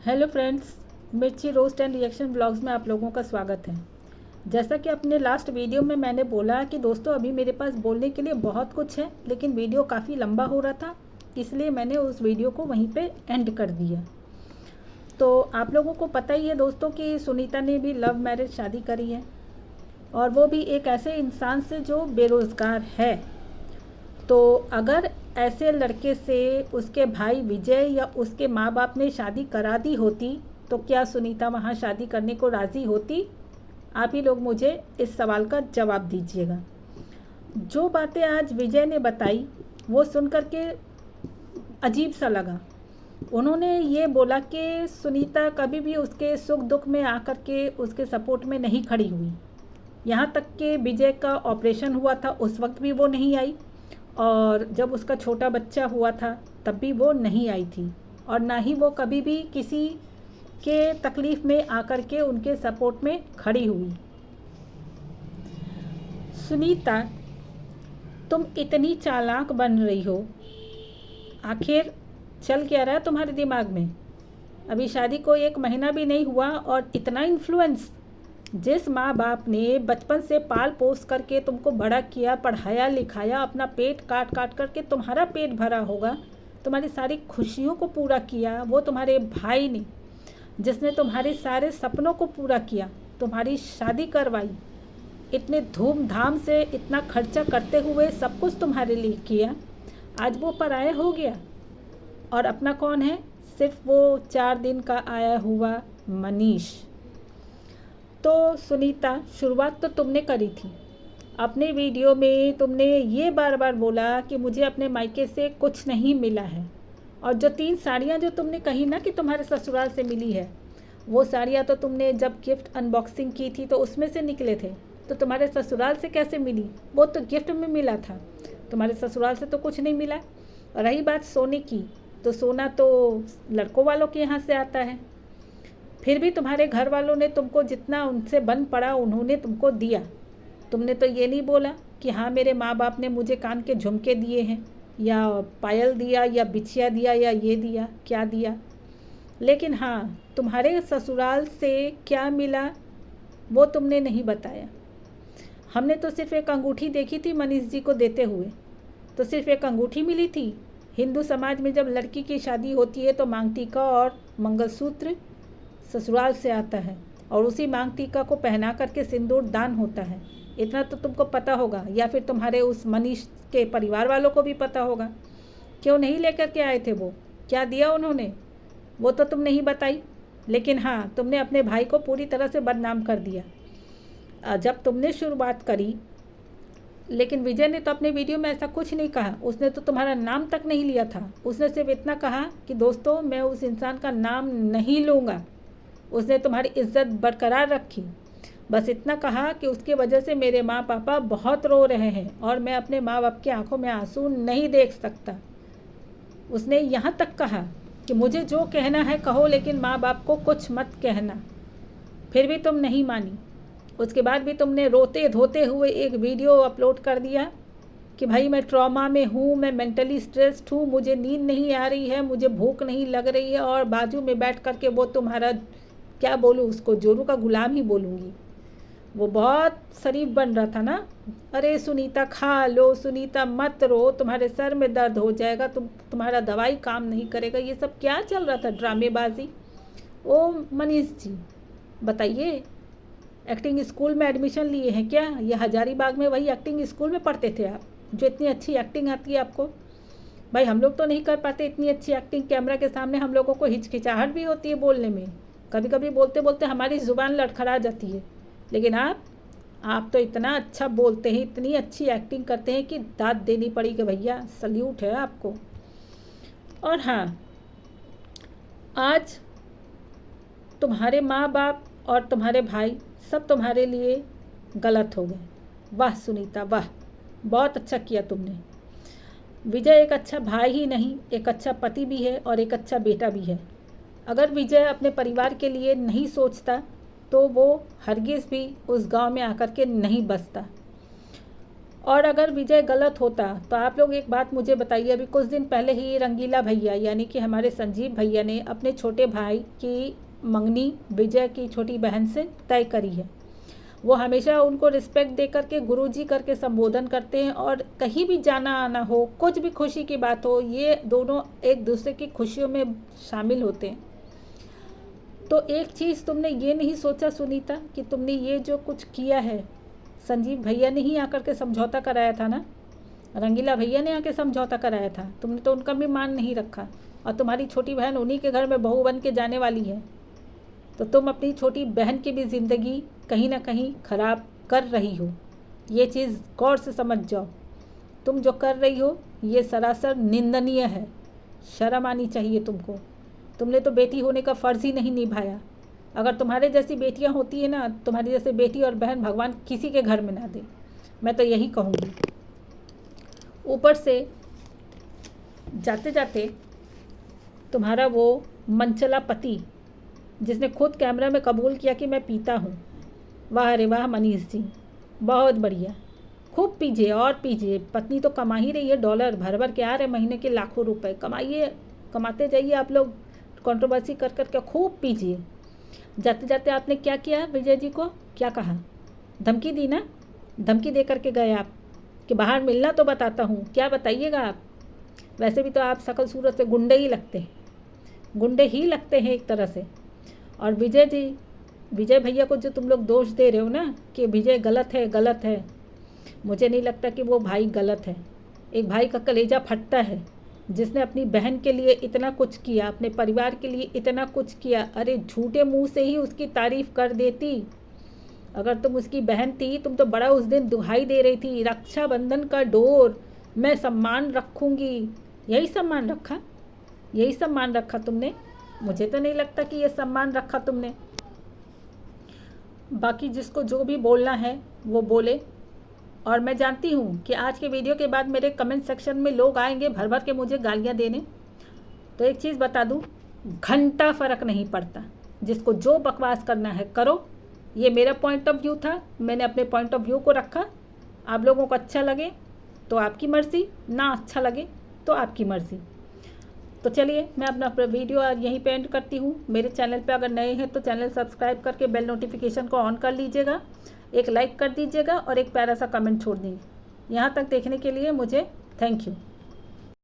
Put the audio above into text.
Hello friends, मिर्ची roast and reaction blogs में आप लोगों का स्वागत है। जैसा कि अपने लास्ट वीडियो में मैंने बोला कि दोस्तों अभी मेरे पास बोलने के लिए बहुत कुछ है, लेकिन वीडियो काफ़ी लंबा हो रहा था, इसलिए मैंने उस वीडियो को वहीं पे एंड कर दिया। तो आप लोगों को पता ही है दोस्तों कि सुनीता ने भी लव मैरिज शादी करी है, और वो भी एक ऐसे इंसान से जो बेरोज़गार है। तो अगर ऐसे लड़के से उसके भाई विजय या उसके माँ बाप ने शादी करा दी होती तो क्या सुनीता वहाँ शादी करने को राज़ी होती? आप ही लोग मुझे इस सवाल का जवाब दीजिएगा। जो बातें आज विजय ने बताई वो सुन कर के अजीब सा लगा। उन्होंने ये बोला कि सुनीता कभी भी उसके सुख दुख में आकर के उसके सपोर्ट में नहीं खड़ी हुई। यहाँ तक कि विजय का ऑपरेशन हुआ था उस वक्त भी वो नहीं आई, और जब उसका छोटा बच्चा हुआ था तब भी वो नहीं आई थी, और ना ही वो कभी भी किसी के तकलीफ़ में आकर के उनके सपोर्ट में खड़ी हुई। सुनीता, तुम इतनी चालाक बन रही हो, आखिर चल क्या रहा है तुम्हारे दिमाग में? अभी शादी को 1 महीना भी नहीं हुआ और इतना इन्फ्लुएंस। जिस माँ बाप ने बचपन से पाल पोस करके तुमको बड़ा किया, पढ़ाया लिखाया, अपना पेट काट काट करके तुम्हारा पेट भरा होगा, तुम्हारी सारी खुशियों को पूरा किया, वो तुम्हारे भाई ने, जिसने तुम्हारे सारे सपनों को पूरा किया, तुम्हारी शादी करवाई, इतने धूमधाम से इतना खर्चा करते हुए सब कुछ तुम्हारे लिए किया, आज वो पराया हो गया। और अपना कौन है? सिर्फ वो 4 दिन का आया हुआ मनीष। तो सुनीता, शुरुआत तो तुमने करी थी। अपने वीडियो में तुमने ये बार बार बोला कि मुझे अपने मायके से कुछ नहीं मिला है, और जो 3 साड़ियाँ जो तुमने कही ना कि तुम्हारे ससुराल से मिली है, वो साड़ियाँ तो तुमने जब गिफ्ट अनबॉक्सिंग की थी तो उसमें से निकले थे, तो तुम्हारे ससुराल से कैसे मिली? वो तो गिफ्ट में मिला था, तुम्हारे ससुराल से तो कुछ नहीं मिला। और रही बात सोने की, तो सोना तो लड़कों वालों के यहाँ से आता है। फिर भी तुम्हारे घर वालों ने तुमको जितना उनसे बन पड़ा उन्होंने तुमको दिया। तुमने तो ये नहीं बोला कि हाँ मेरे माँ बाप ने मुझे कान के झुमके दिए हैं, या पायल दिया, या बिछिया दिया, या ये दिया, क्या दिया। लेकिन हाँ, तुम्हारे ससुराल से क्या मिला वो तुमने नहीं बताया। हमने तो सिर्फ एक अंगूठी देखी थी मनीष जी को देते हुए, तो सिर्फ एक अंगूठी मिली थी। हिंदू समाज में जब लड़की की शादी होती है तो मांग टीका और मंगलसूत्र ससुराल से आता है, और उसी मांग टीका को पहना करके सिंदूर दान होता है। इतना तो तुमको पता होगा, या फिर तुम्हारे उस मनीष के परिवार वालों को भी पता होगा। क्यों नहीं लेकर के आए थे? वो क्या दिया उन्होंने वो तो तुम नहीं बताई। लेकिन हाँ, तुमने अपने भाई को पूरी तरह से बदनाम कर दिया जब तुमने शुरुआत करी। लेकिन विजय ने तो अपने वीडियो में ऐसा कुछ नहीं कहा, उसने तो तुम्हारा नाम तक नहीं लिया था। उसने सिर्फ इतना कहा कि दोस्तों मैं उस इंसान का नाम नहीं लूँगा। उसने तुम्हारी इज्जत बरकरार रखी, बस इतना कहा कि उसकी वजह से मेरे माँ पापा बहुत रो रहे हैं और मैं अपने माँ बाप की आंखों में आंसू नहीं देख सकता। उसने यहाँ तक कहा कि मुझे जो कहना है कहो, लेकिन माँ बाप को कुछ मत कहना। फिर भी तुम नहीं मानी। उसके बाद भी तुमने रोते धोते हुए एक वीडियो अपलोड कर दिया कि भाई मैं ट्रॉमा में हूँ, मैं मेंटली स्ट्रेस्ड हूँ, मुझे नींद नहीं आ रही है, मुझे भूख नहीं लग रही है, और बाजू में बैठ कर के वो तुम्हारा, क्या बोलूँ उसको, जोरू का गुलाम ही बोलूँगी, वो बहुत शरीफ बन रहा था ना। अरे सुनीता खा लो, सुनीता मत रो, तुम्हारे सर में दर्द हो जाएगा, तुम्हारा दवाई काम नहीं करेगा, ये सब क्या चल रहा था ड्रामेबाजी। ओ मनीष जी बताइए, एक्टिंग स्कूल में एडमिशन लिए हैं क्या? ये हजारीबाग में वही एक्टिंग स्कूल में पढ़ते थे आप, जो इतनी अच्छी एक्टिंग आती है आपको? भाई हम लोग तो नहीं कर पाते इतनी अच्छी एक्टिंग। कैमरा के सामने हम लोगों को हिचकिचाहट भी होती है बोलने में, कभी कभी बोलते बोलते हमारी ज़ुबान लड़खड़ा जाती है। लेकिन आप तो इतना अच्छा बोलते हैं, इतनी अच्छी एक्टिंग करते हैं कि दाद देनी पड़ी कि भैया सल्यूट है आपको। और हाँ, आज तुम्हारे माँ बाप और तुम्हारे भाई सब तुम्हारे लिए गलत हो गए। वाह सुनीता वाह, बहुत अच्छा किया तुमने। विजय एक अच्छा भाई ही नहीं, एक अच्छा पति भी है और एक अच्छा बेटा भी है। अगर विजय अपने परिवार के लिए नहीं सोचता तो वो हरगिज़ भी उस गांव में आकर के नहीं बसता। और अगर विजय गलत होता तो आप लोग एक बात मुझे बताइए, अभी कुछ दिन पहले ही रंगीला भैया यानी कि हमारे संजीव भैया ने अपने छोटे भाई की मंगनी विजय की छोटी बहन से तय करी है। वो हमेशा उनको रिस्पेक्ट दे करके गुरुजी करके संबोधन करते हैं, और कहीं भी जाना आना हो, कुछ भी खुशी की बात हो, ये दोनों एक दूसरे की खुशियों में शामिल होते हैं। तो एक चीज़ तुमने ये नहीं सोचा सुनीता कि तुमने ये जो कुछ किया है, संजीव भैया ने ही आकर के समझौता कराया था ना, रंगीला भैया ने आके समझौता कराया था, तुमने तो उनका भी मान नहीं रखा, और तुम्हारी छोटी बहन उन्हीं के घर में बहू बन के जाने वाली है। तो तुम अपनी छोटी बहन की भी ज़िंदगी कहीं ना कहीं ख़राब कर रही हो। ये चीज़ गौर से समझ जाओ, तुम जो कर रही हो ये सरासर निंदनीय है। शर्म आनी चाहिए तुमको। तुमने तो बेटी होने का फ़र्ज़ ही नहीं निभाया। अगर तुम्हारे जैसी बेटियां होती है ना, तुम्हारी जैसे बेटी और बहन भगवान किसी के घर में ना दे, मैं तो यही कहूँगी। ऊपर से जाते जाते तुम्हारा वो मनचला पति जिसने खुद कैमरा में कबूल किया कि मैं पीता हूँ, वाह रे वाह मनीष जी, बहुत बढ़िया, खूब पीजिए और पीजिए। पत्नी तो कमा ही रही है, डॉलर भर भर के आ रहे महीने के लाखों रुपए, कमाइए, कमाते जाइए आप लोग, कंट्रोवर्सी कर कर के खूब पीजिए। जाते जाते आपने क्या किया, विजय जी को क्या कहा, धमकी दी ना, धमकी दे करके गए आप कि बाहर मिलना तो बताता हूँ, क्या बताइएगा आप। वैसे भी तो आप सकल सूरत से गुंडे ही लगते हैं, गुंडे ही लगते हैं एक तरह से। और विजय जी, विजय भैया को जो तुम लोग दोष दे रहे हो ना कि विजय गलत है गलत है, मुझे नहीं लगता कि वो भाई गलत है। एक भाई का कलेजा फटता है जिसने अपनी बहन के लिए इतना कुछ किया, अपने परिवार के लिए इतना कुछ किया। अरे झूठे मुंह से ही उसकी तारीफ़ कर देती। अगर तुम उसकी बहन थी, तुम तो बड़ा उस दिन दुहाई दे रही थी, रक्षाबंधन का डोर, मैं सम्मान रखूँगी। यही सम्मान रखा, यही सम्मान रखा तुमने। मुझे तो नहीं लगता कि ये सम्मान रखा तुमने। बाकी जिसको जो भी बोलना है वो बोले। और मैं जानती हूँ कि आज के वीडियो के बाद मेरे कमेंट सेक्शन में लोग आएंगे भर भर के मुझे गालियाँ देने। तो एक चीज़ बता दूँ, घंटा फ़र्क नहीं पड़ता, जिसको जो बकवास करना है करो। ये मेरा पॉइंट ऑफ व्यू था, मैंने अपने पॉइंट ऑफ व्यू को रखा। आप लोगों को अच्छा लगे तो आपकी मर्ज़ी, ना अच्छा लगे तो आपकी मर्ज़ी। तो चलिए मैं अपना वीडियो यहीं पे एंड करती हूँ। मेरे चैनल पे अगर नए हैं तो चैनल सब्सक्राइब करके बेल नोटिफिकेशन को ऑन कर लीजिएगा, एक लाइक कर दीजिएगा और एक प्यारा सा कमेंट छोड़ दीजिए। यहाँ तक देखने के लिए मुझे थैंक यू।